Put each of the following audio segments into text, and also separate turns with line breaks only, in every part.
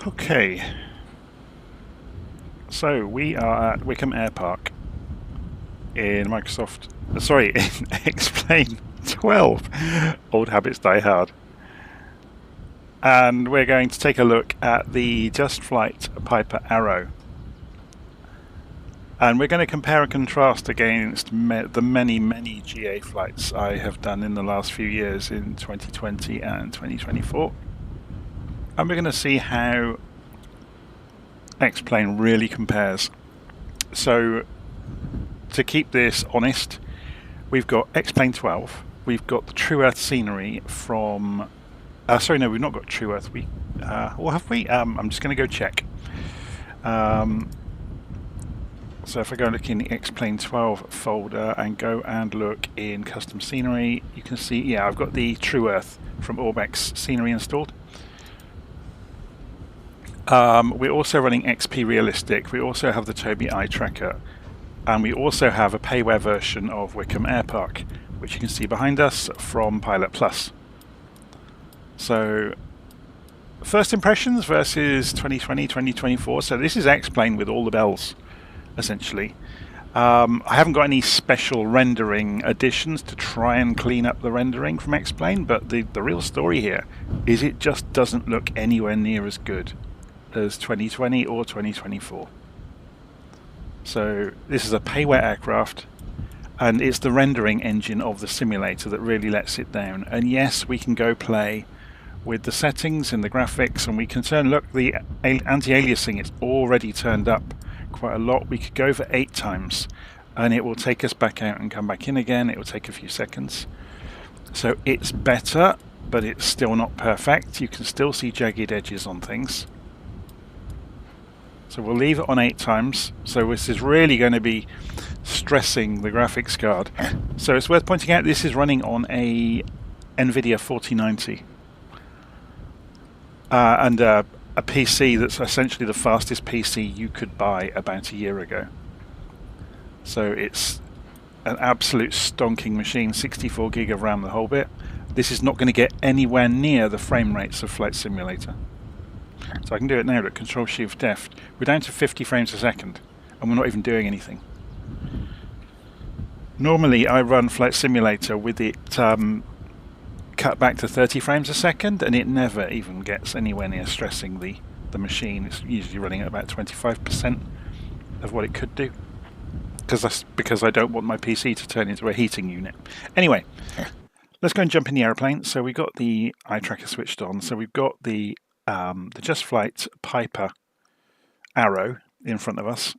Okay, so we are at Wycombe Air Park in in X-Plane 12. Old habits die hard. And we're going to take a look at the JustFlight Piper Arrow. And we're going to compare and contrast against the many GA flights I have done in the last few years in 2020 and 2024. And we're going to see how X-Plane really compares. So to keep this honest, we've got X-Plane 12, we've got the True Earth Scenery from... sorry, no, we've not got True Earth. Or have we? I'm just going to go check. So if I go look in the X-Plane 12 folder and go and look in custom scenery, you can see, yeah, I've got the True Earth from OrbX Scenery installed. We're also running XPRealistic. We also have the Tobii Eye Tracker, and we also have a payware version of Wycombe Air Park, which you can see behind us from Pilot Plus. So first impressions versus 2020, 2024. So this is X-Plane with all the bells, essentially. I haven't got any special rendering additions to try and clean up the rendering from X-Plane, but the real story here is it just doesn't look anywhere near as good as 2020 or 2024. So this is a payware aircraft, and it's the rendering engine of the simulator that really lets it down. And yes, we can go play with the settings and the graphics, and we can look, the anti-aliasing is already turned up quite a lot. We could go for 8 times and it will take us back out and come back in again. It will take a few seconds. So it's better, but it's still not perfect. You can still see jagged edges on things. So we'll leave it on 8 times. So this is really going to be stressing the graphics card. So it's worth pointing out this is running on a NVIDIA 4090 and a PC that's essentially the fastest PC you could buy about a year ago. So it's an absolute stonking machine, 64 gig of RAM, the whole bit. This is not going to get anywhere near the frame rates of Flight Simulator. So I can do it now at Control-Shift-F. We're down to 50 frames a second, and we're not even doing anything. Normally I run Flight Simulator with it cut back to 30 frames a second, and it never even gets anywhere near stressing the machine. It's usually running at about 25% of what it could do, because I don't want my PC to turn into a heating unit. Anyway, let's go and jump in the airplane. So we've got the eye tracker switched on. So we've got the JustFlight Piper Arrow in front of us.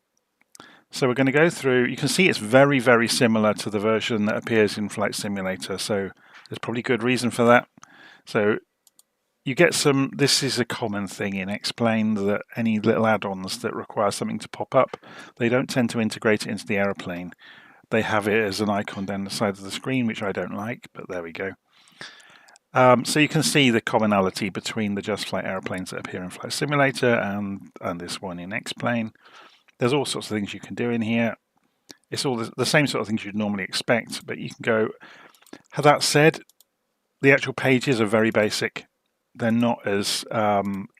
So we're going to go through. You can see it's very, very similar to the version that appears in Flight Simulator. So there's probably good reason for that. So you get some, this is a common thing in X-Plane, that any little add-ons that require something to pop up, they don't tend to integrate it into the aeroplane. They have it as an icon down the side of the screen, which I don't like, but there we go. So you can see the commonality between the JustFlight airplanes that appear in Flight Simulator and this one in X-Plane. There's all sorts of things you can do in here. It's all the same sort of things you'd normally expect, but you can go. That said, the actual pages are very basic. They're not as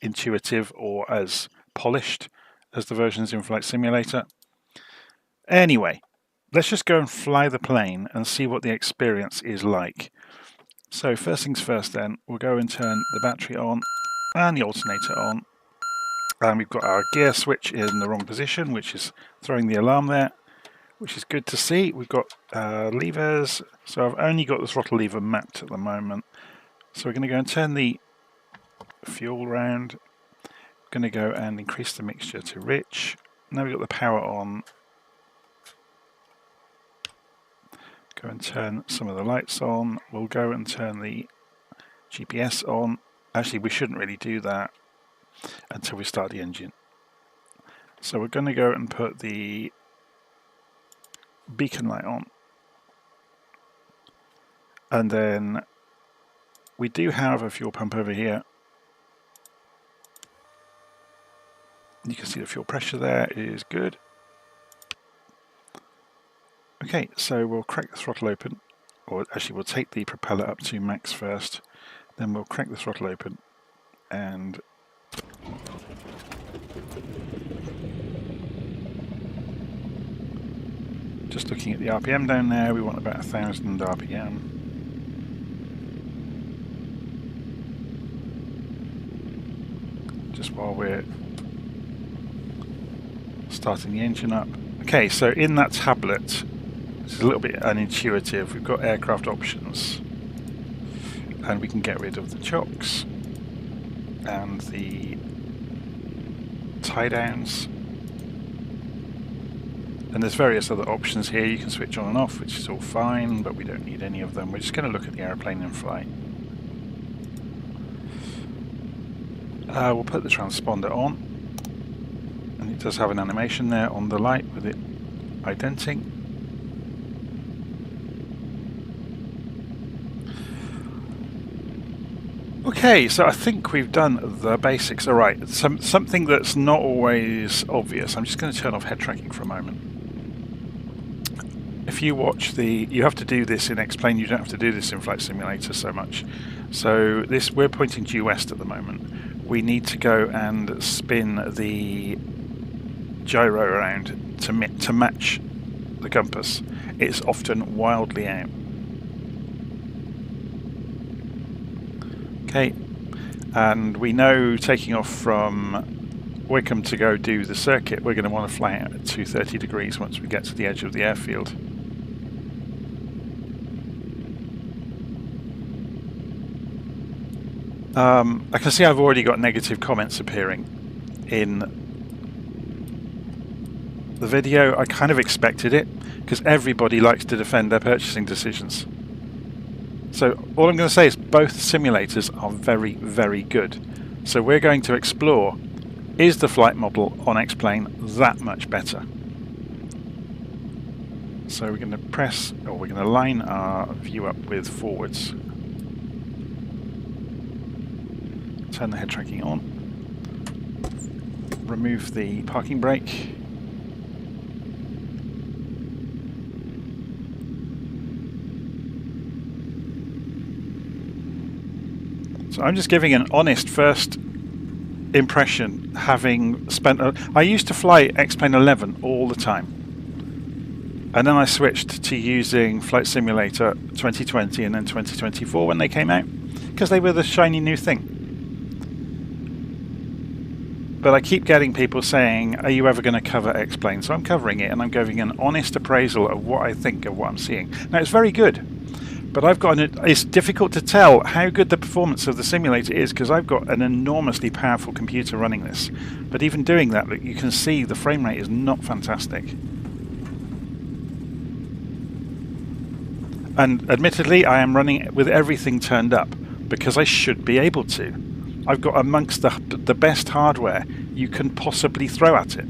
intuitive or as polished as the versions in Flight Simulator. Anyway, let's just go and fly the plane and see what the experience is like. So first things first then, we'll go and turn the battery on and the alternator on. And we've got our gear switch in the wrong position, which is throwing the alarm there, which is good to see. We've got levers, so I've only got the throttle lever mapped at the moment. So we're going to go and turn the fuel round. We're going to go and increase the mixture to rich. Now we've got the power on. Go and turn some of the lights on. We'll go and turn the GPS on. Actually, we shouldn't really do that until we start the engine. So we're going to go and put the beacon light on. And then we do have a fuel pump over here. You can see the fuel pressure there is good. Okay, so we'll crack the throttle open, or actually we'll take the propeller up to max first, then we'll crack the throttle open and Just looking at the RPM down there, we want about 1,000 RPM. Just while we're starting the engine up. Okay, so in that tablet, it's a little bit unintuitive. We've got aircraft options, and we can get rid of the chocks and the tie downs. And there's various other options here. You can switch on and off, which is all fine, but we don't need any of them. We're just going to look at the aeroplane in flight. We'll put the transponder on, and it does have an animation there on the light with it identing. Okay, so I think we've done the basics. All right, something that's not always obvious. I'm just going to turn off head tracking for a moment. If you watch you have to do this in X-Plane, you don't have to do this in Flight Simulator so much. So we're pointing due west at the moment. We need to go and spin the gyro around to match the compass. It's often wildly out. Okay, and we know taking off from Wycombe to go do the circuit, we're going to want to fly out at 230 degrees once we get to the edge of the airfield. I can see I've already got negative comments appearing in the video. I kind of expected it, because everybody likes to defend their purchasing decisions. So all I'm going to say is both simulators are very, very good. So we're going to explore, is the flight model on X-Plane that much better? So we're going to we're going to line our view up with forwards. Turn the head tracking on. Remove the parking brake. So I'm just giving an honest first impression, having spent... I used to fly X-Plane 11 all the time. And then I switched to using Flight Simulator 2020 and then 2024 when they came out, because they were the shiny new thing. But I keep getting people saying, are you ever going to cover X-Plane? So I'm covering it, and I'm giving an honest appraisal of what I think of what I'm seeing. Now, it's very good, but it's difficult to tell how good the performance of the simulator is, because I've got an enormously powerful computer running this. But even doing that, look, you can see the frame rate is not fantastic. And admittedly, I am running it with everything turned up, because I should be able to. I've got amongst the best hardware you can possibly throw at it.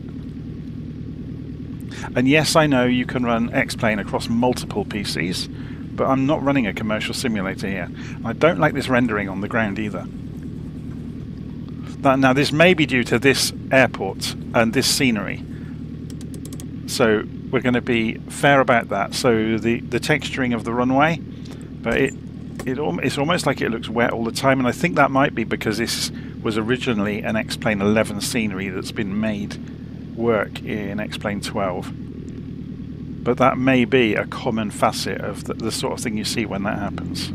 And yes, I know you can run X-Plane across multiple PCs, but I'm not running a commercial simulator here. I don't like this rendering on the ground either. Now this may be due to this airport and this scenery. So we're going to be fair about that. So the texturing of the runway, but it's almost like it looks wet all the time, and I think that might be because this was originally an X-Plane 11 scenery that's been made work in X-Plane 12. But that may be a common facet of the sort of thing you see when that happens.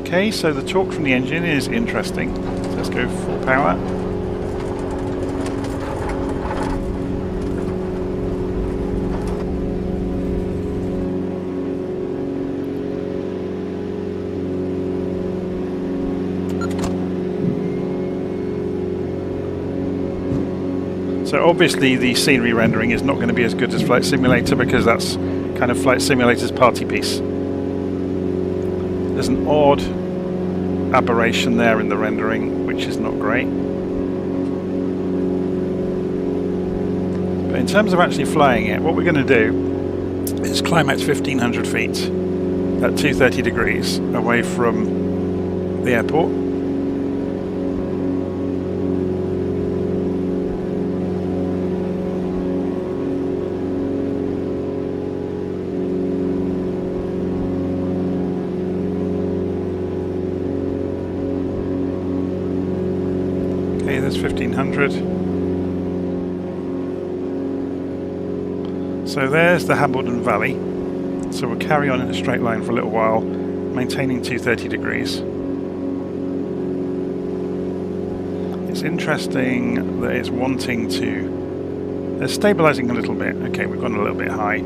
Okay, so the torque from the engine is interesting. Let's go full power. So obviously the scenery rendering is not going to be as good as Flight Simulator, because that's kind of Flight Simulator's party piece. There's an odd aberration there in the rendering, which is not great. But in terms of actually flying it, what we're going to do is climb out to 1,500 feet at 230 degrees away from the airport. Okay, there's 1500. So there's the Hambledon Valley. So we'll carry on in a straight line for a little while, maintaining 230 degrees. It's interesting that it's wanting to... They're stabilizing a little bit. Okay, we've gone a little bit high.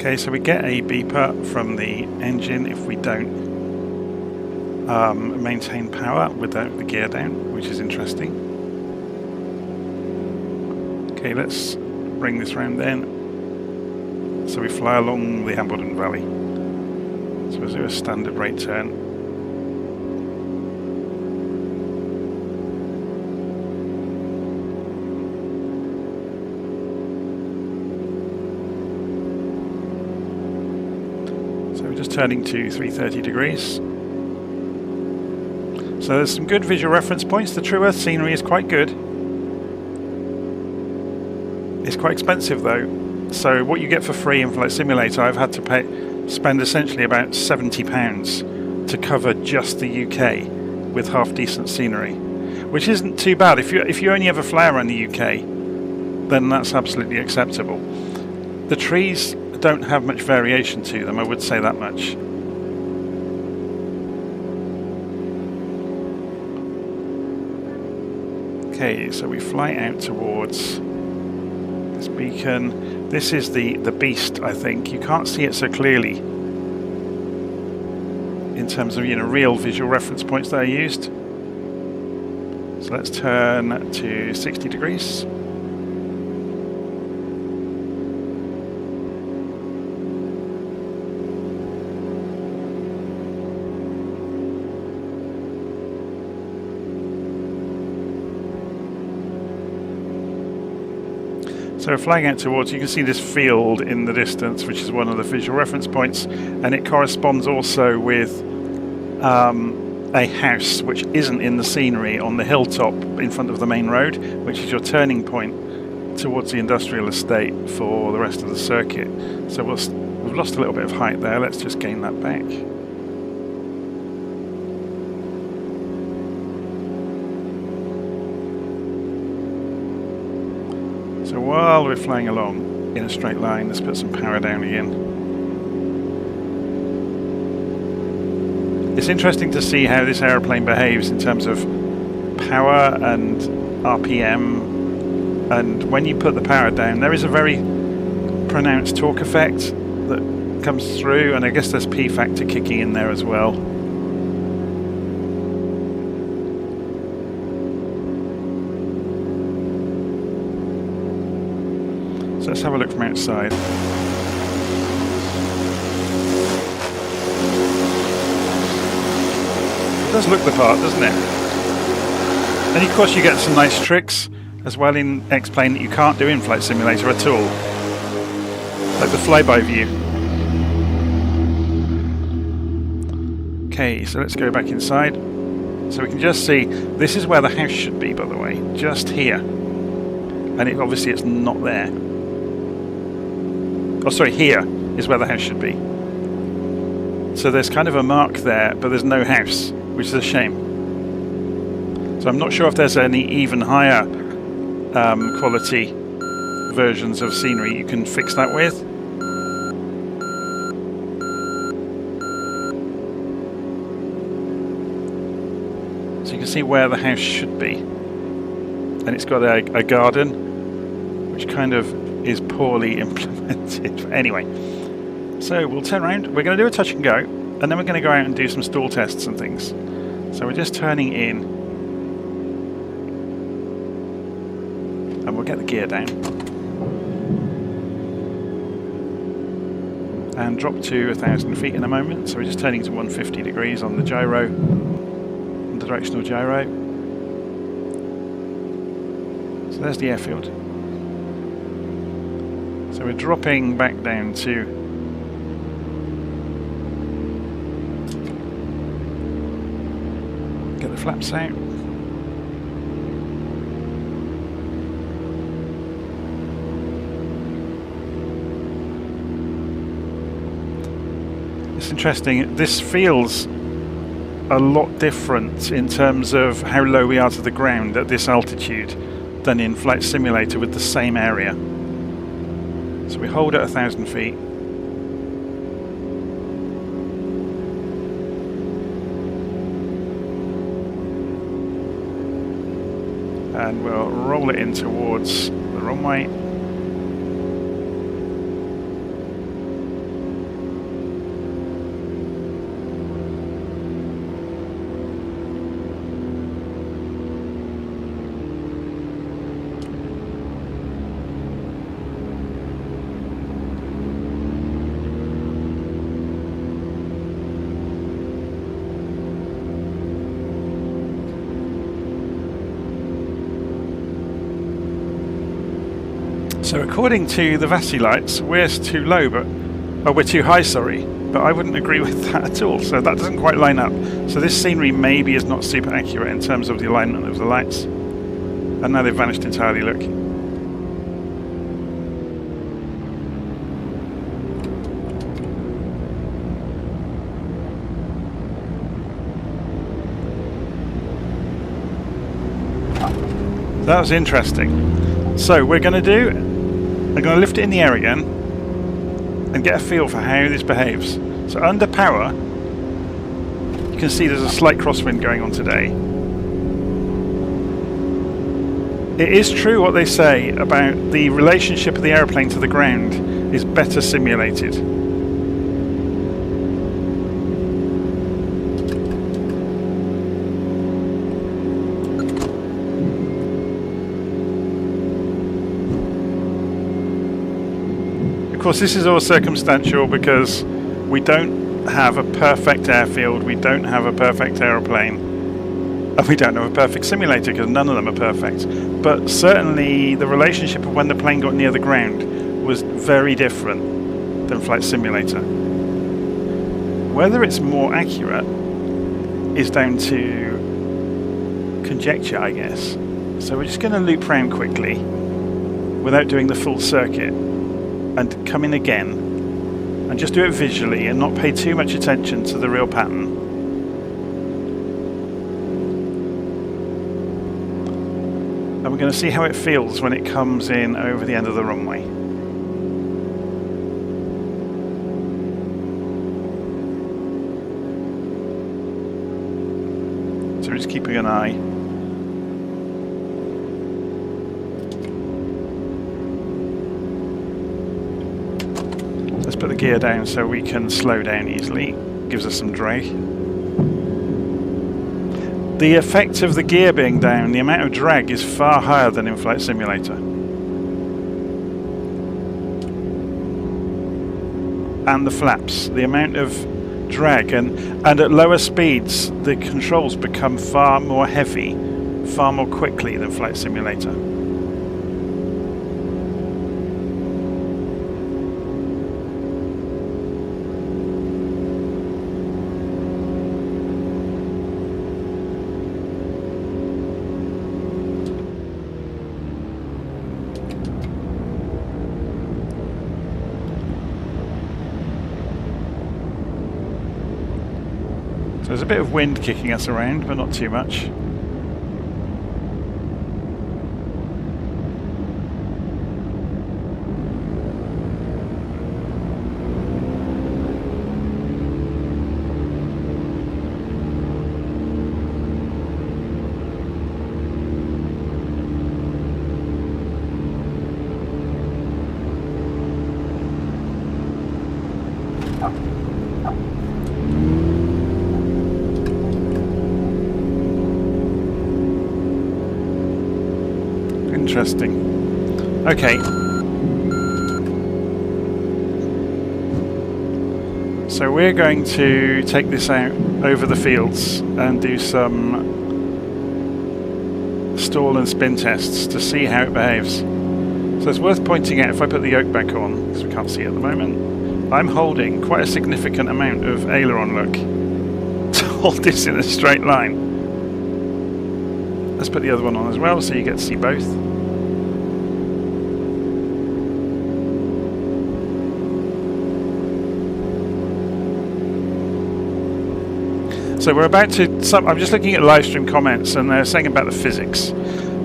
Okay, so we get a beeper from the engine if we don't maintain power without the gear down, which is interesting. Okay, let's bring this round then. So we fly along the Hambledon Valley. So we'll do a standard rate turn. Just turning to 330 degrees. So there's some good visual reference points. The True Earth Scenery is quite good. It's quite expensive though. So what you get for free in Flight Simulator, I've had to spend essentially about £70 to cover just the UK with half decent scenery, which isn't too bad. If you only ever fly around the UK, then that's absolutely acceptable. The trees don't have much variation to them, I would say that much. Okay, so we fly out towards this beacon. This is the beast, I think. You can't see it so clearly in terms of, real visual reference points that are used. So let's turn to 60 degrees. So flying out towards, you can see this field in the distance, which is one of the visual reference points, and it corresponds also with a house which isn't in the scenery on the hilltop in front of the main road, which is your turning point towards the industrial estate for the rest of the circuit. So we've lost a little bit of height there. Let's just gain that back. So while we're flying along in a straight line, let's put some power down again. It's interesting to see how this aeroplane behaves in terms of power and RPM, and when you put the power down, there is a very pronounced torque effect that comes through, and I guess there's P factor kicking in there as well. So let's have a look from outside. It does look the part, doesn't it? And of course you get some nice tricks as well in X-Plane that you can't do in Flight Simulator at all. Like the flyby view. Okay, so let's go back inside. So we can just see, this is where the house should be, by the way, just here. And obviously it's not there. Oh, sorry, here is where the house should be. So there's kind of a mark there, but there's no house, which is a shame. So I'm not sure if there's any even higher quality versions of scenery you can fix that with. So you can see where the house should be. And it's got a garden, which kind of is poorly implemented. Anyway, so we'll turn around, we're going to do a touch and go, and then we're going to go out and do some stall tests and things. So we're just turning in, and we'll get the gear down and drop to 1,000 feet in a moment. So we're just turning to 150 degrees on the gyro, on the directional gyro. So there's the airfield. So we're dropping back down to get the flaps out. it's interesting. This feels a lot different in terms of how low we are to the ground at this altitude than in Flight Simulator with the same area. So we hold at 1,000 feet. And we'll roll it in towards the runway. So according to the VASI lights, we're too low, we're too high, sorry. But I wouldn't agree with that at all. So that doesn't quite line up. So this scenery maybe is not super accurate in terms of the alignment of the lights. And now they've vanished entirely, look. That was interesting. So we're going to do... I'm going to lift it in the air again and get a feel for how this behaves. So under power, you can see there's a slight crosswind going on today. It is true what they say about the relationship of the aeroplane to the ground is better simulated. Of course, this is all circumstantial because we don't have a perfect airfield, we don't have a perfect aeroplane, and we don't have a perfect simulator because none of them are perfect. But certainly the relationship of when the plane got near the ground was very different than Flight Simulator. Whether it's more accurate is down to conjecture, I guess. So we're just going to loop round quickly without doing the full circuit and come in again and just do it visually and not pay too much attention to the real pattern. And we're going to see how it feels when it comes in over the end of the runway. So we're just keeping an eye. Let's put the gear down so we can slow down easily. Gives us some drag. The effect of the gear being down, the amount of drag is far higher than in Flight Simulator. And the flaps, the amount of drag, and at lower speeds the controls become far more heavy, far more quickly than Flight Simulator. There's a bit of wind kicking us around, but not too much. Interesting. Okay. So we're going to take this out over the fields and do some stall and spin tests to see how it behaves. So it's worth pointing out, if I put the yoke back on, because we can't see it at the moment, I'm holding quite a significant amount of aileron look to hold this in a straight line. Let's put the other one on as well so you get to see both. So we're about to, I'm just looking at live stream comments and they're saying about the physics.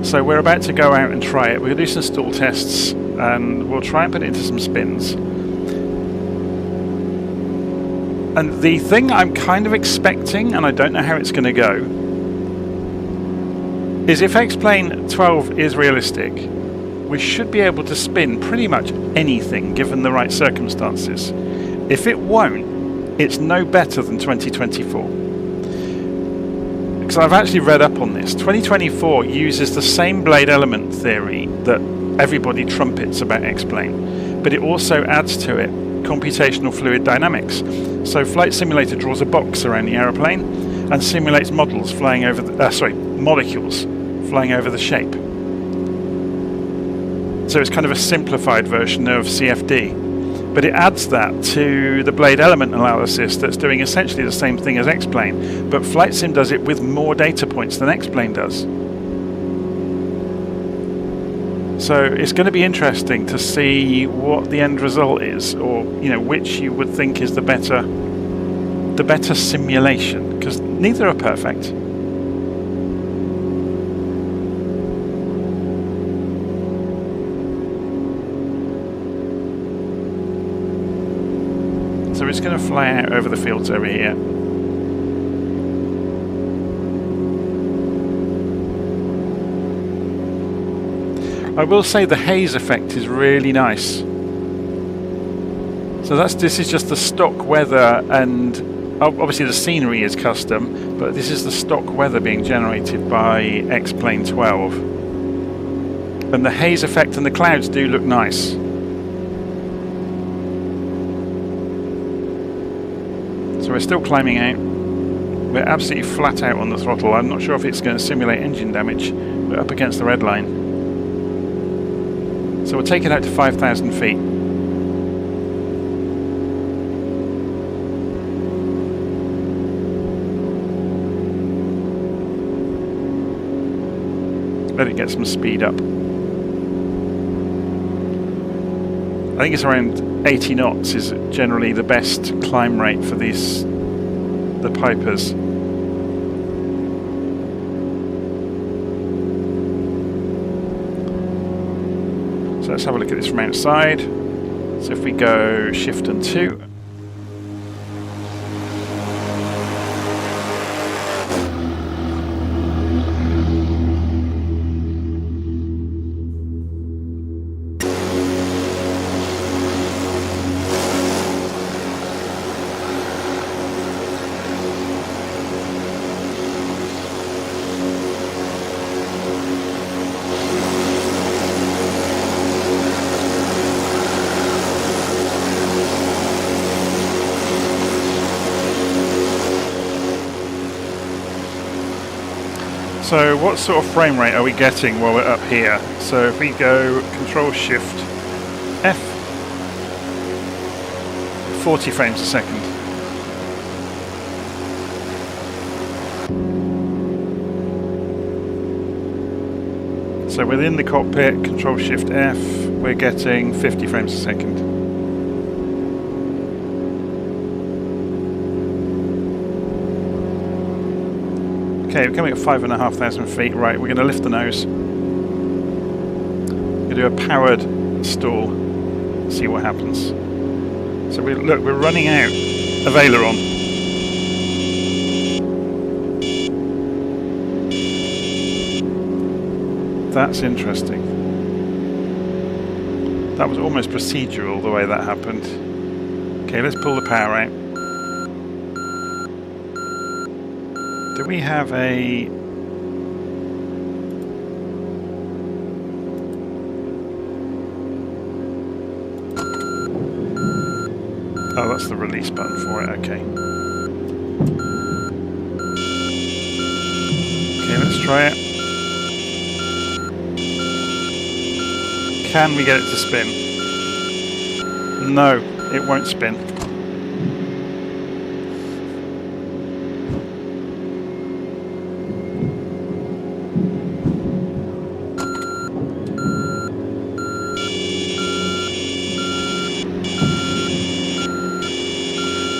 So we're about to go out and try it. We're going to do some stall tests and we'll try and put it into some spins. And the thing I'm kind of expecting, and I don't know how it's going to go, is if X-Plane 12 is realistic, we should be able to spin pretty much anything given the right circumstances. If it won't, it's no better than 2024. Because I've actually read up on this. 2024 uses the same blade element theory that everybody trumpets about X-Plane, but it also adds to it computational fluid dynamics. So Flight Simulator draws a box around the aeroplane and simulates models flying over the, molecules flying over the shape. So it's kind of a simplified version of CFD, but it adds that to the blade element analysis that's doing essentially the same thing as X-Plane, but Flight Sim does it with more data points than X-Plane does. So it's going to be interesting to see what the end result is, or which you would think is the better simulation, because neither are perfect. So it's going to fly out over the fields over here. I will say the haze effect is really nice. So this is just the stock weather, and obviously the scenery is custom, but this is the stock weather being generated by X-Plane 12. And the haze effect and the clouds do look nice. So we're still climbing out. We're absolutely flat out on the throttle. I'm not sure if it's going to simulate engine damage. We're up against the red line. So we'll take it out to 5,000 feet. Let it get some speed up. I think it's around 80 knots is generally the best climb rate for the Pipers. So let's have a look at this from outside. So if we go shift and 2. So what sort of frame rate are we getting while we're up here? So if we go Control Shift F, 40 frames a second. So within the cockpit, Control Shift F, we're getting 50 frames a second. Okay, we're coming at 5,500 feet. Right, we're going to lift the nose. We're going to do a powered stall. See what happens. So we're running out of aileron. That's interesting. That was almost procedural the way that happened. Okay, let's pull the power out. Do we have a... Oh, that's the release button for it, okay. Okay, let's try it. Can we get it to spin? No, it won't spin.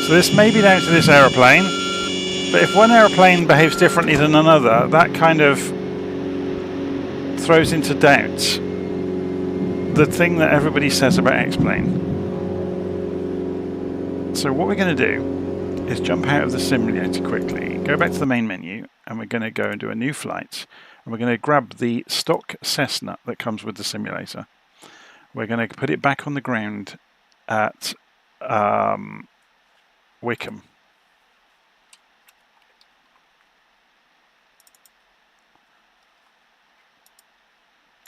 So this may be down to this aeroplane, But if one aeroplane behaves differently than another, that kind of throws into doubt the thing that everybody says about X-Plane. So what we're going to do is jump out of the simulator quickly, go back to the main menu, and we're going to go and do a new flight. And we're going to grab the stock Cessna that comes with the simulator. We're going to put it back on the ground at Wycombe.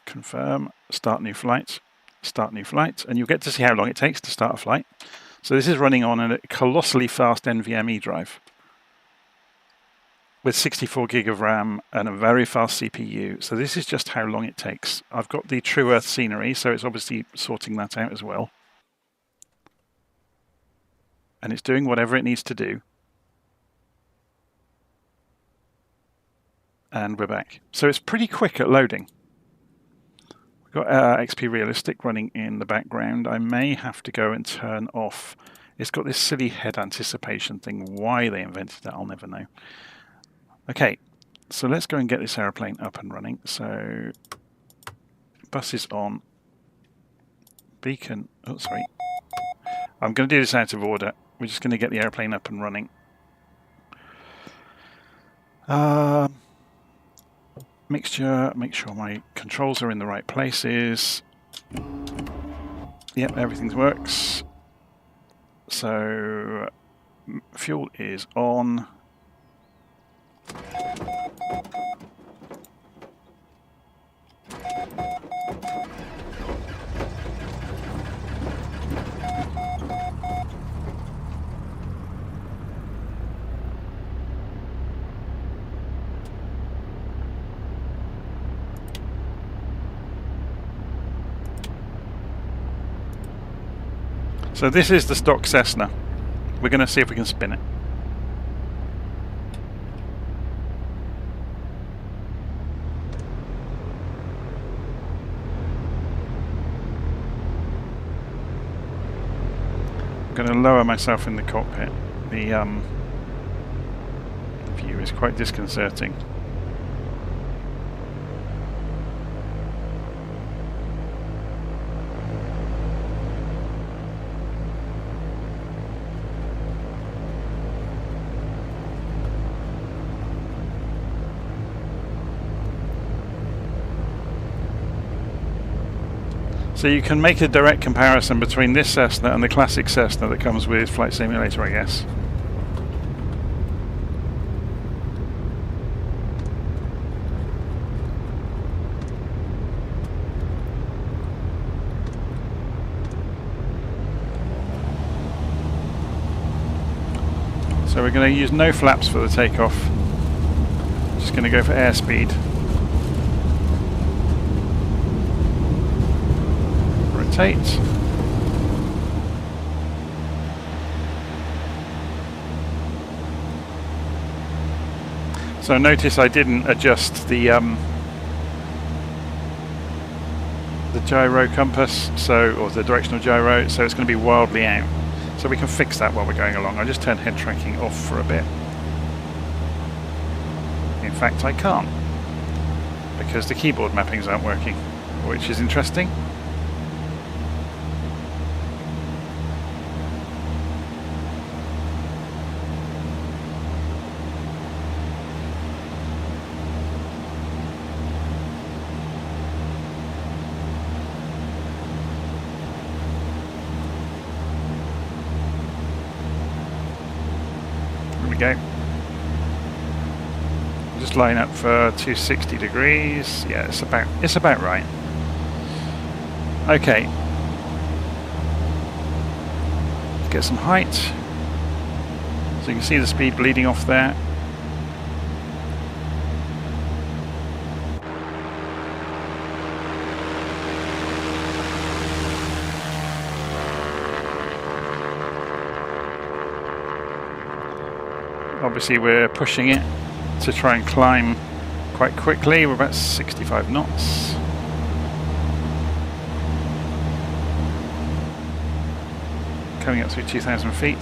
Confirm, start new flight, and you'll get to see how long it takes to start a flight. So this is running on a colossally fast NVMe drive with 64 gig of RAM and a very fast CPU. So this is just how long it takes. I've got the True Earth Scenery, so it's obviously sorting that out as well. And it's doing whatever it needs to do. And we're back. So it's pretty quick at loading. We've got XPRealistic running in the background. I may have to go and turn off. It's got this silly head anticipation thing. Why they invented that, I'll never know. Okay, so let's go and get this aeroplane up and running. So bus is on. Beacon. Oh, sorry. I'm going to do this out of order. We're just going to get the aeroplane up and running. Mixture, make sure my controls are in the right places. Yep, everything works. So fuel is on. So this is the stock Cessna. We're going to see if we can spin it. I'm going to lower myself in the cockpit. The view is quite disconcerting. So you can make a direct comparison between this Cessna and the classic Cessna that comes with Flight Simulator, I guess. So we're going to use no flaps for the takeoff. Just going to go for airspeed. Rotate. So notice I didn't adjust the gyro compass, or the directional gyro, so it's going to be wildly out. So we can fix that while we're going along. I'll just turn head tracking off for a bit. In fact, I can't, because the keyboard mappings aren't working, which is interesting. Go. Just line up for 260 degrees. Yeah, it's about right. Okay. Let's get some height. So you can see the speed bleeding off there. Obviously we're pushing it to try and climb quite quickly. We're about 65 knots. Coming up through 2,000 feet.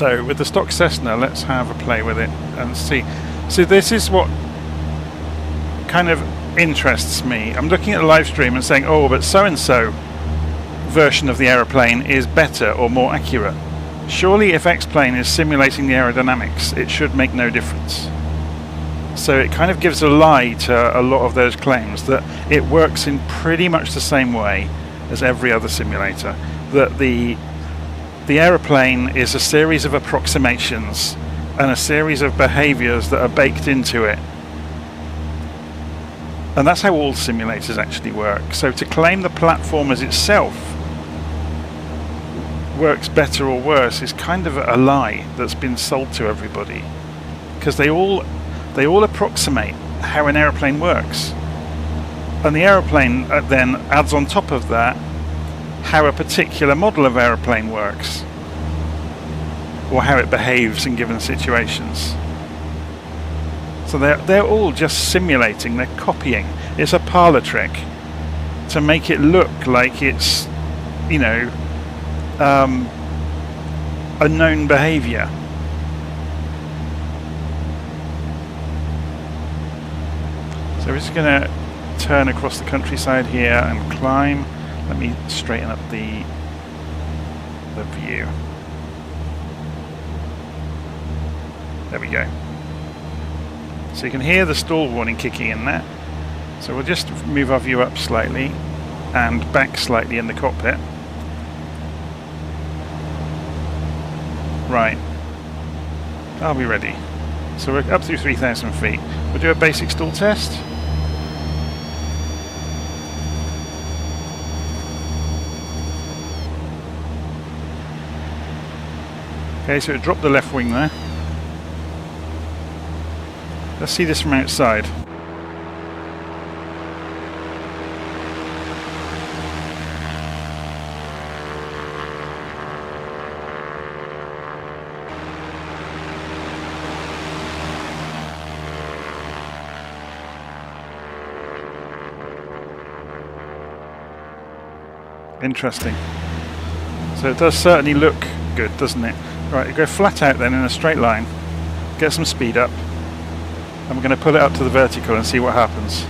So with the stock Cessna, let's have a play with it and see. So this is what kind of interests me. I'm looking at the live stream and saying, oh, but so-and-so version of the aeroplane is better or more accurate. Surely if X-Plane is simulating the aerodynamics, it should make no difference. So it kind of gives a lie to a lot of those claims that it works in pretty much the same way as every other simulator. That the aeroplane is a series of approximations and a series of behaviors that are baked into it. And that's how all simulators actually work. So to claim the platform as itself works better or worse is kind of a lie that's been sold to everybody, because they all approximate how an aeroplane works, and the aeroplane then adds on top of that how a particular model of aeroplane works or how it behaves in given situations. So they're all just simulating, they're copying. It's a parlor trick to make it look like it's, you know, a known behavior. So we're just going to turn across the countryside here and climb. Let me straighten up the view. There we go. So you can hear the stall warning kicking in there. So we'll just move our view up slightly and back slightly in the cockpit. Right. I'll be ready. So we're up through 3,000 feet. We'll do a basic stall test. Okay, so it dropped the left wing there. Let's see this from outside. Interesting. So it does certainly look good, doesn't it? Right, you go flat out then in a straight line, get some speed up, and we're going to pull it up to the vertical and see what happens.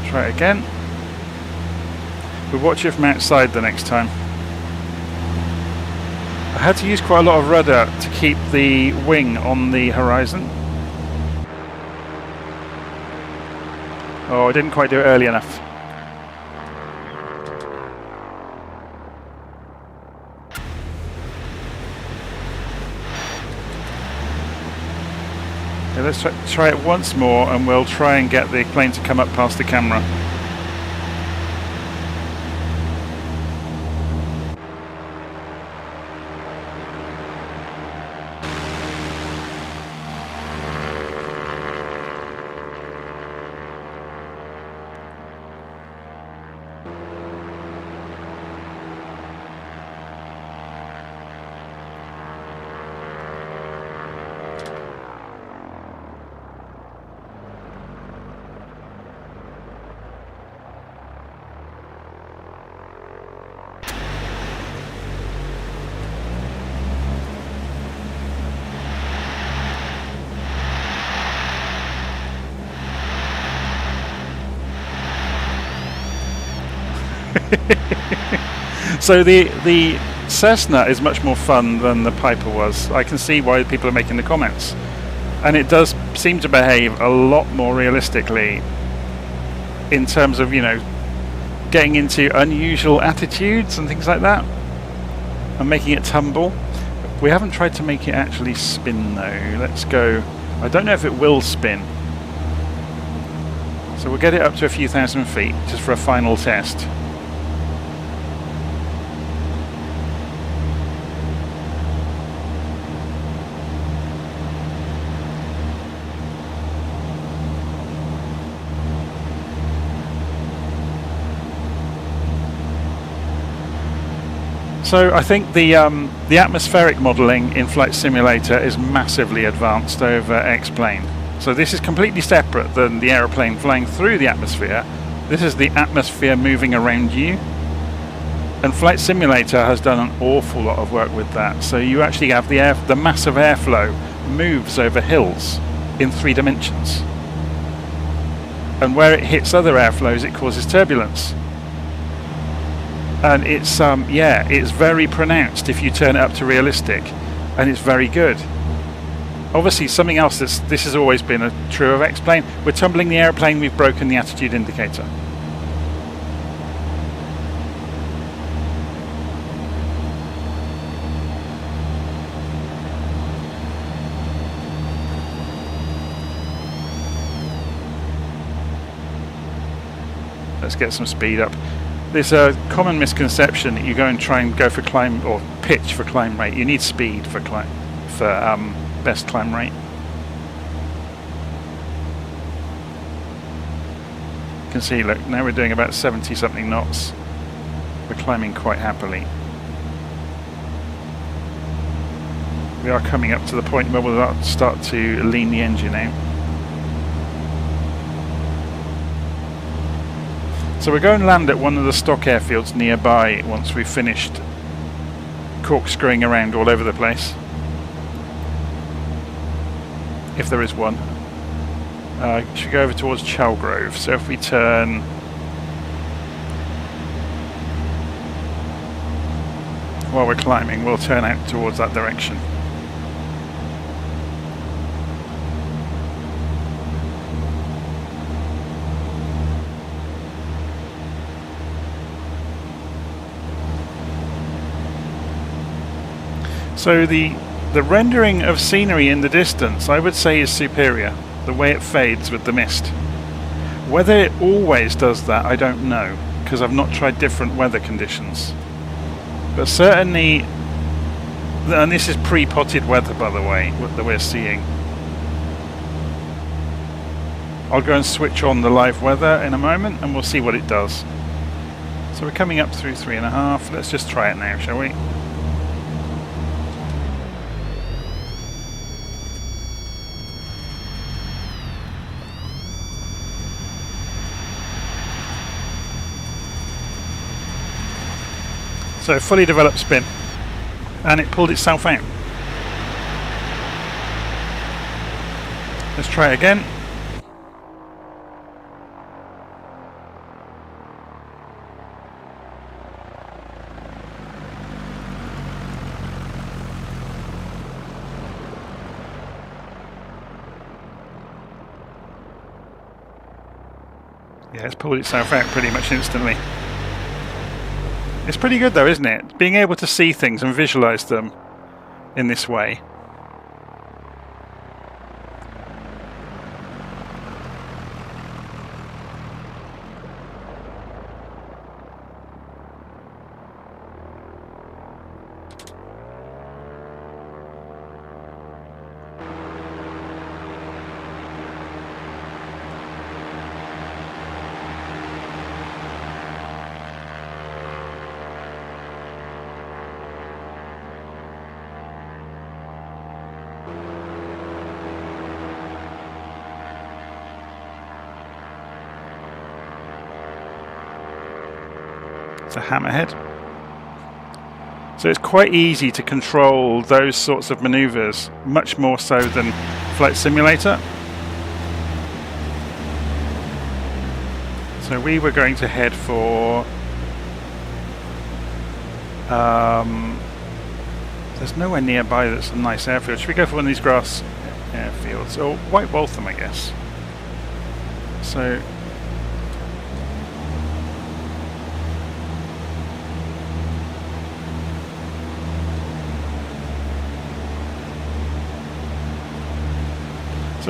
Try it again. We'll watch it from outside the next time. I had to use quite a lot of rudder to keep the wing on the horizon. Oh, I didn't quite do it early enough. Okay, let's try it once more, and we'll try and get the plane to come up past the camera. So the Cessna is much more fun than the Piper was. I can see why people are making the comments, and it does seem to behave a lot more realistically in terms of, you know, getting into unusual attitudes and things like that and making it tumble. We haven't tried to make it actually spin though. Let's go. I don't know if it will spin, so we'll get it up to a few thousand feet just for a final test. So I think the atmospheric modelling in Flight Simulator is massively advanced over X-Plane. So this is completely separate than the aeroplane flying through the atmosphere. This is the atmosphere moving around you. And Flight Simulator has done an awful lot of work with that. So you actually have the massive airflow moves over hills in 3 dimensions. And where it hits other airflows, it causes turbulence. And it's it's very pronounced if you turn it up to realistic, and it's very good. Obviously, something else this has always been true of X-Plane. We're tumbling the airplane, we've broken the attitude indicator. Let's get some speed up. There's a common misconception that you go and try and go for climb or pitch for climb rate. You need speed for best climb rate. You can see, look, now we're doing about 70 something knots. We're climbing quite happily. We are coming up to the point where we'll start to lean the engine out. So we're going to land at one of the stock airfields nearby once we've finished corkscrewing around all over the place. If there is one. Should go over towards Chalgrove. So if we turn while we're climbing, we'll turn out towards that direction. So the rendering of scenery in the distance, I would say, is superior. The way it fades with the mist. Whether it always does that, I don't know, because I've not tried different weather conditions. But certainly, and this is pre-potted weather, by the way, that we're seeing. I'll go and switch on the live weather in a moment, and we'll see what it does. So we're coming up through 3.5. Let's just try it now, shall we? So fully developed spin, and it pulled itself out. Let's try it again. Yeah, it's pulled itself out pretty much instantly. It's pretty good though, isn't it? Being able to see things and visualize them in this way. It's a hammerhead. So it's quite easy to control those sorts of maneuvers, much more so than Flight Simulator. So we were going to head for there's nowhere nearby that's a nice airfield. Should we go for one of these grass airfields? Or White Waltham, I guess. So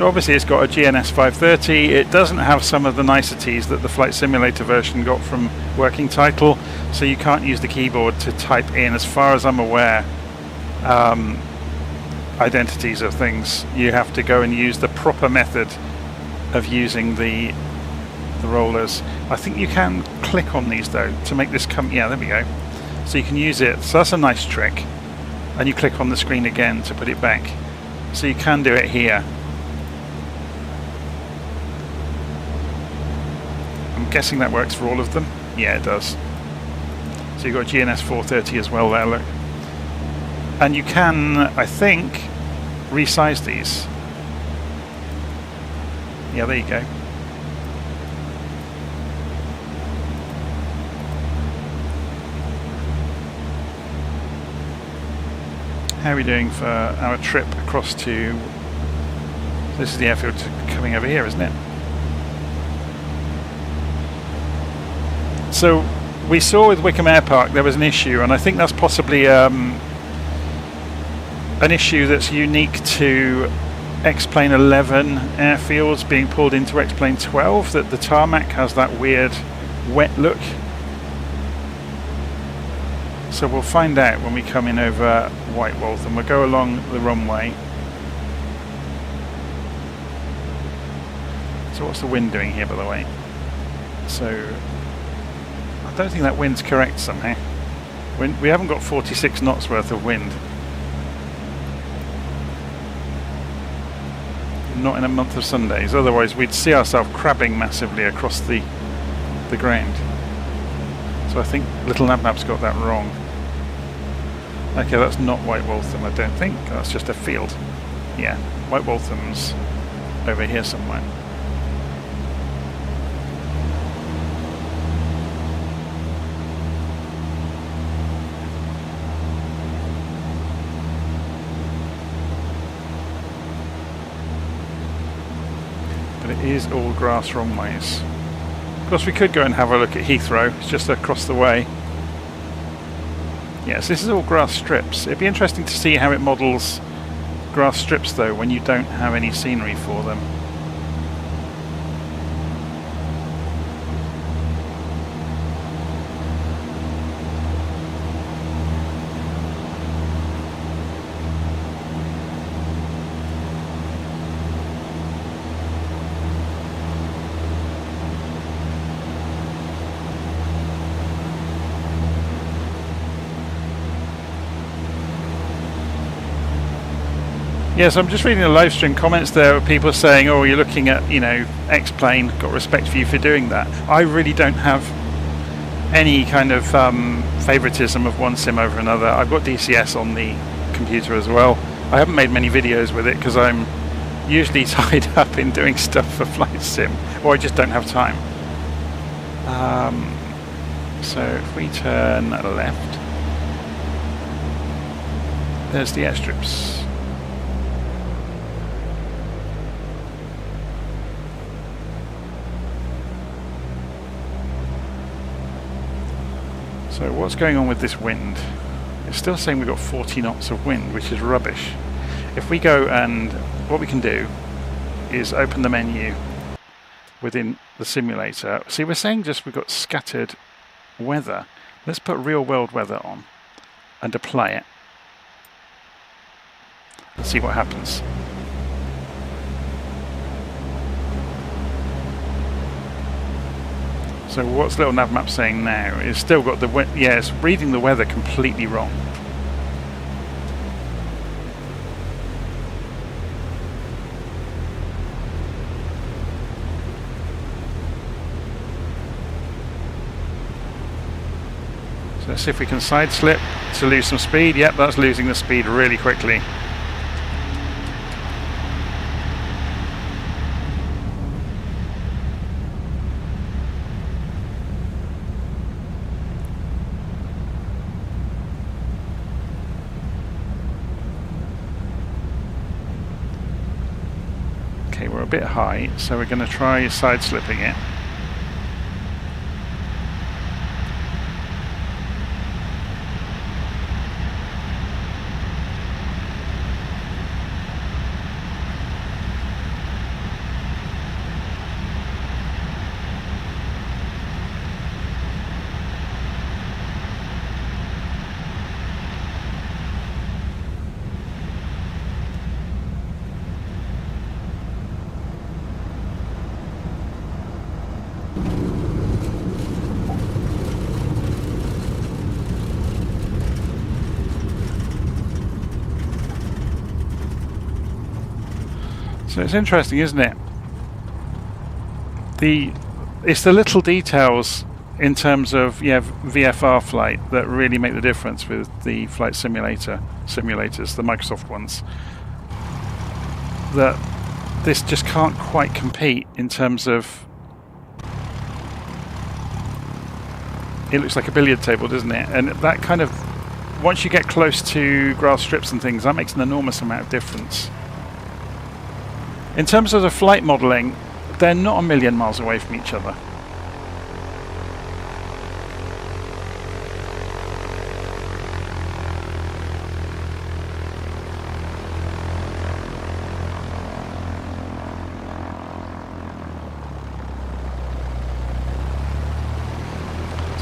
obviously it's got a GNS 530. It doesn't have some of the niceties that the Flight Simulator version got from working title, so you can't use the keyboard to type in, as far as I'm aware, identities of things. You have to go and use the proper method of using the rollers. I think you can click on these though to make this come. Yeah, there we go. So you can use it, so that's a nice trick. And you click on the screen again to put it back. So you can do it here. I'm guessing that works for all of them. Yeah, it does. So you've got GNS 430 as well there, look. And you can, I think, resize these. Yeah, there you go. How are we doing for our trip across to... This is the airfield coming over here, isn't it? So we saw with Wycombe Air Park there was an issue, and I think that's possibly an issue that's unique to X-Plane 11 airfields being pulled into X-Plane 12, that the tarmac has that weird wet look. So we'll find out when we come in over White Waltham. We'll go along the runway. So what's the wind doing here, by the way? So I don't think that wind's correct somehow. We haven't got 46 knots worth of wind. Not in a month of Sundays, otherwise we'd see ourselves crabbing massively across the ground. So I think LittleNavMap's got that wrong. Okay, that's not White Waltham, I don't think. That's just a field. Yeah, White Waltham's over here somewhere. But it is all grass runways. Of course, we could go and have a look at Heathrow. It's just across the way. Yes, this is all grass strips. It'd be interesting to see how it models grass strips, though, when you don't have any scenery for them. Yes, I'm just reading the live stream comments there of people saying, oh, you're looking at, you know, X-Plane, got respect for you for doing that. I really don't have any kind of favoritism of one sim over another. I've got DCS on the computer as well. I haven't made many videos with it because I'm usually tied up in doing stuff for Flight Sim, or I just don't have time. So if we turn left, there's the airstrips. So what's going on with this wind? It's still saying we've got 40 knots of wind, which is rubbish. If we go, and what we can do is open the menu within the simulator. See, we're saying just we've got scattered weather. Let's put real world weather on and apply it. Let's see what happens. So what's LittleNavMap saying now is still got the yeah, it's reading the weather completely wrong. So let's see if we can side slip to lose some speed. Yep, that's losing the speed really quickly. We're a bit high, so we're going to try side slipping it. So it's interesting, isn't it? It's the little details in terms of VFR flight that really make the difference with the flight simulators, the Microsoft ones. That this just can't quite compete in terms of. It looks like a billiard table, doesn't it? And that kind of, once you get close to grass strips and things, that makes an enormous amount of difference. In terms of the flight modelling, they're not a million miles away from each other.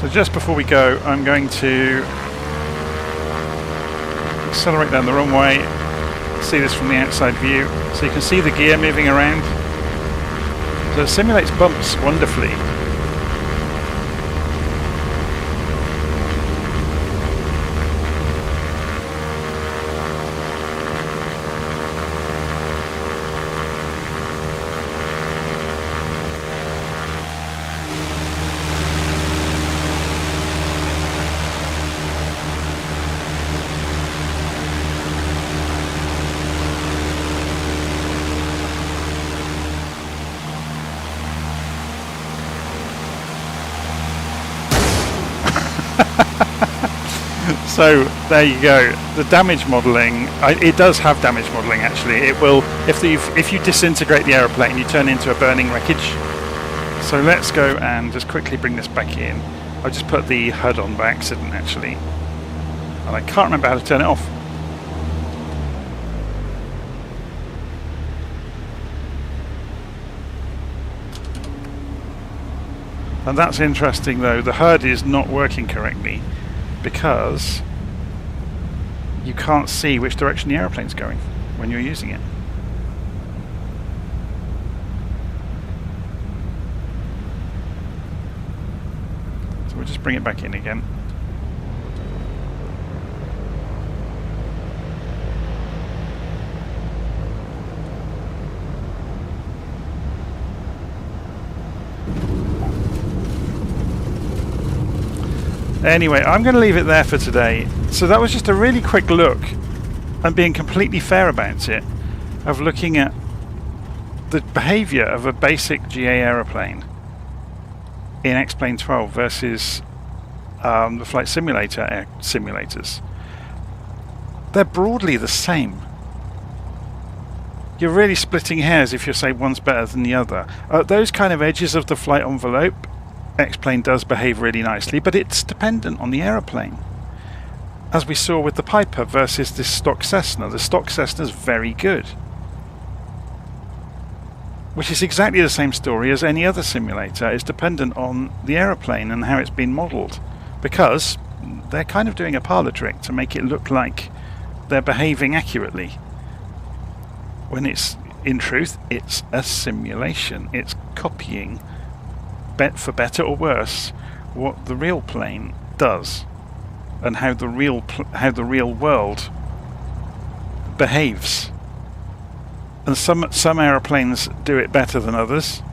So just before we go, I'm going to accelerate down the runway, see this from the outside view, so you can see the gear moving around. So it simulates bumps wonderfully. So there you go. The damage modelling, it does have damage modelling actually. It will, if you disintegrate the aeroplane, you turn into a burning wreckage. So let's go and just quickly bring this back in. I just put the HUD on by accident actually, and I can't remember how to turn it off. And that's interesting though, the HUD is not working correctly because you can't see which direction the aeroplane's going when you're using it. So we'll just bring it back in again. Anyway, I'm going to leave it there for today. So that was just a really quick look, and being completely fair about it, of looking at the behaviour of a basic GA aeroplane in X-Plane 12 versus the flight simulator simulators. They're broadly the same. You're really splitting hairs if you say one's better than the other. Those kind of edges of the flight envelope, X-Plane does behave really nicely, but it's dependent on the aeroplane. As we saw with the Piper versus this stock Cessna. The stock Cessna is very good. Which is exactly the same story as any other simulator. It's dependent on the aeroplane and how it's been modelled. Because they're kind of doing a parlour trick to make it look like they're behaving accurately. When it's, in truth, it's a simulation. It's copying, for better or worse, what the real plane does and how the real world behaves. And some aeroplanes do it better than others,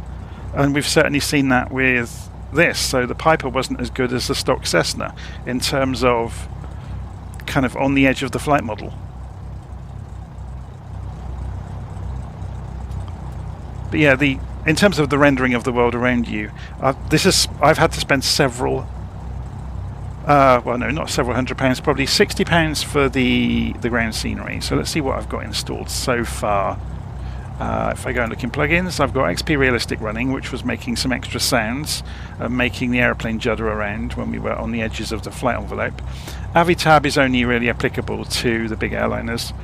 and we've certainly seen that with this. So the Piper wasn't as good as the stock Cessna in terms of kind of on the edge of the flight model. But yeah, in terms of the rendering of the world around you, I've had to spend several, well no, not several £100, probably £60 for the ground scenery. So let's see what I've got installed so far. If I go and look in plugins, I've got XPRealistic running, which was making some extra sounds and making the aeroplane judder around when we were on the edges of the flight envelope. Avitab is only really applicable to the big airliners.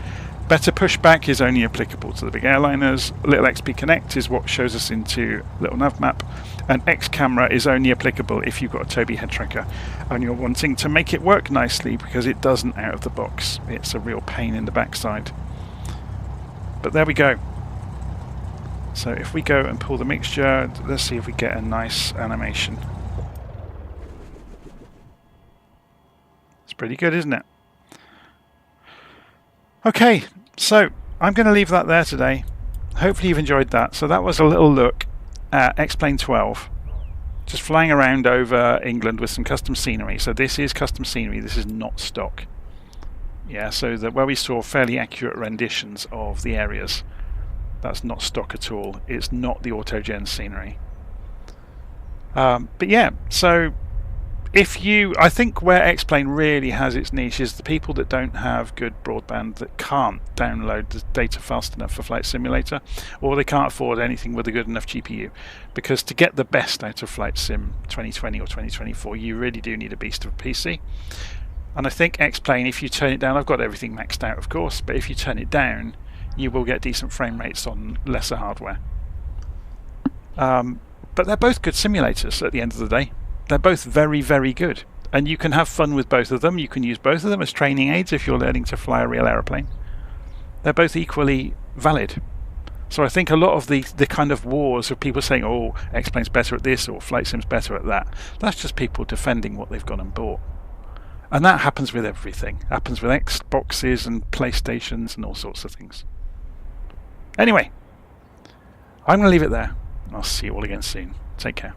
Better Pushback is only applicable to the big airliners. Little XP Connect is what shows us into LittleNavMap, and X Camera is only applicable if you've got a Tobii head tracker and you're wanting to make it work nicely, because it doesn't out of the box. It's a real pain in the backside. But there we go. So if we go and pull the mixture, let's see if we get a nice animation. It's pretty good, isn't it? Okay, so I'm going to leave that there today. hopefully you've enjoyed that. So that was a little look at X-Plane 12, just flying around over England with some custom scenery. So this is custom scenery, this is not stock. Yeah, so that where we saw fairly accurate renditions of the areas, that's not stock at all. It's not the auto-gen scenery. But yeah, so I think where X-Plane really has its niche is the people that don't have good broadband, that can't download the data fast enough for Flight Simulator, or they can't afford anything with a good enough GPU. Because to get the best out of Flight Sim 2020 or 2024, you really do need a beast of a PC. And I think X-Plane, if you turn it down, I've got everything maxed out of course, but if you turn it down, you will get decent frame rates on lesser hardware. But they're both good simulators at the end of the day. They're both very, very good. And you can have fun with both of them. You can use both of them as training aids if you're learning to fly a real aeroplane. They're both equally valid. So I think a lot of the kind of wars of people saying, oh, X-Plane's better at this or Flight Sim's better at that, that's just people defending what they've gone and bought. And that happens with everything. It happens with Xboxes and PlayStations and all sorts of things. Anyway, I'm going to leave it there. I'll see you all again soon. Take care.